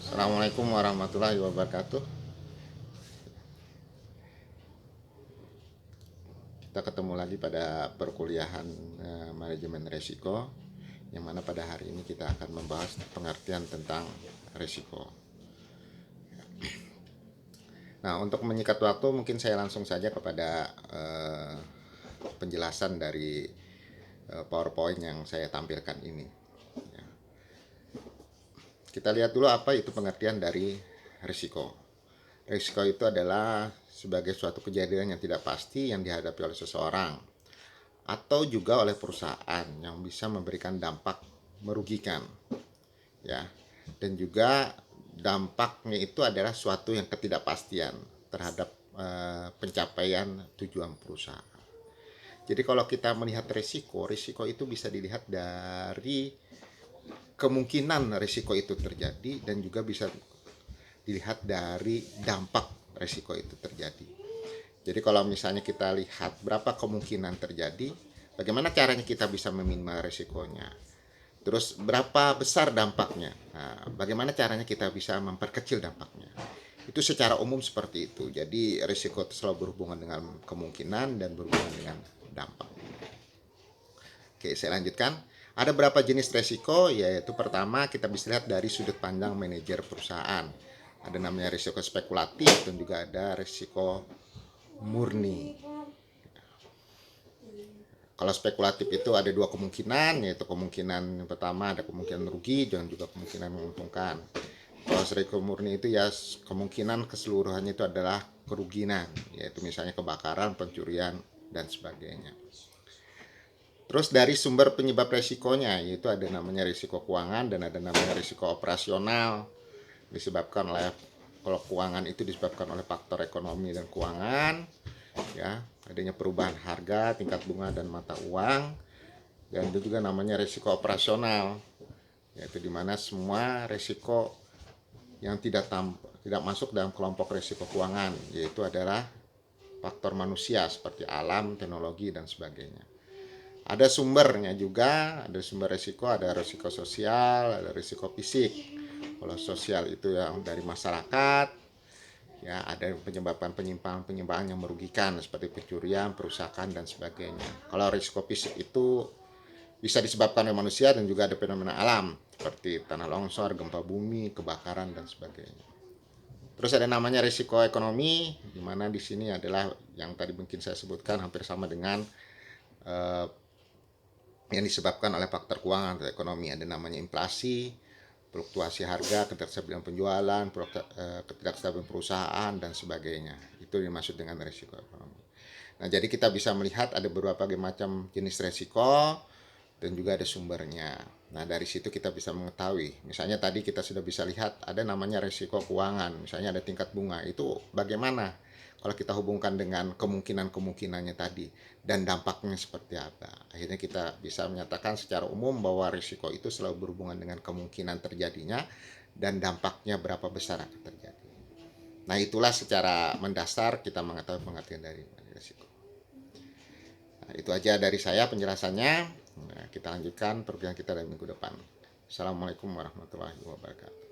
Assalamualaikum warahmatullahi wabarakatuh. Kita ketemu lagi pada perkuliahan manajemen risiko, yang mana pada hari ini kita akan membahas pengertian tentang risiko. Nah, untuk menyikat waktu mungkin saya langsung saja kepada penjelasan dari PowerPoint yang saya tampilkan ini. Kita lihat dulu apa itu pengertian dari risiko. Risiko itu adalah sebagai suatu kejadian yang tidak pasti yang dihadapi oleh seseorang atau juga oleh perusahaan yang bisa memberikan dampak merugikan, ya. Dan juga dampaknya itu adalah suatu yang ketidakpastian terhadap pencapaian tujuan perusahaan. Jadi kalau kita melihat risiko itu bisa dilihat dari kemungkinan risiko itu terjadi dan juga bisa dilihat dari dampak risiko itu terjadi. Jadi kalau misalnya kita lihat berapa kemungkinan terjadi, bagaimana caranya kita bisa meminimal risikonya. Terus berapa besar dampaknya, nah, bagaimana caranya kita bisa memperkecil dampaknya. Itu secara umum seperti itu. Jadi risiko itu selalu berhubungan dengan kemungkinan dan berhubungan dengan dampak. Oke, saya lanjutkan. Ada berapa jenis risiko? Yaitu pertama kita bisa lihat dari sudut pandang manajer perusahaan. Ada namanya risiko spekulatif dan juga ada risiko murni. Kalau spekulatif itu ada dua kemungkinan, yaitu kemungkinan yang pertama ada kemungkinan rugi dan juga kemungkinan menguntungkan. Kalau risiko murni itu ya kemungkinan keseluruhannya itu adalah kerugian, yaitu misalnya kebakaran, pencurian, dan sebagainya. Terus dari sumber penyebab risikonya, yaitu ada namanya risiko keuangan dan ada namanya risiko operasional. Disebabkan oleh, kalau keuangan itu disebabkan oleh faktor ekonomi dan keuangan, ya, adanya perubahan harga, tingkat bunga dan mata uang. Dan itu juga namanya risiko operasional, yaitu dimana semua risiko yang tidak masuk dalam kelompok risiko keuangan, yaitu adalah faktor manusia seperti alam, teknologi dan sebagainya. Ada sumbernya juga, ada sumber risiko, ada risiko sosial, ada risiko fisik. Kalau sosial itu yang dari masyarakat, ya ada penyimpangan yang merugikan seperti pencurian, perusakan dan sebagainya. Kalau risiko fisik itu bisa disebabkan oleh manusia dan juga ada fenomena alam seperti tanah longsor, gempa bumi, kebakaran dan sebagainya. Terus ada namanya risiko ekonomi, di mana di sini adalah yang tadi mungkin saya sebutkan hampir sama dengan yang disebabkan oleh faktor keuangan atau ekonomi. Ada namanya inflasi, fluktuasi harga, ketidakstabilan penjualan, ketidakstabilan perusahaan dan sebagainya. Itu dimaksud dengan risiko ekonomi. Nah, jadi kita bisa melihat ada beberapa macam jenis risiko dan juga ada sumbernya. Nah, dari situ kita bisa mengetahui. Misalnya tadi kita sudah bisa lihat ada namanya risiko keuangan. Misalnya ada tingkat bunga. Itu bagaimana kalau kita hubungkan dengan kemungkinan-kemungkinannya tadi dan dampaknya seperti apa. Akhirnya kita bisa menyatakan secara umum bahwa risiko itu selalu berhubungan dengan kemungkinan terjadinya dan dampaknya berapa besar akan terjadi. Nah, itulah secara mendasar kita mengetahui pengertian dari risiko. Nah, itu aja dari saya penjelasannya. Nah, kita lanjutkan program kita dari minggu depan. Assalamualaikum warahmatullahi wabarakatuh.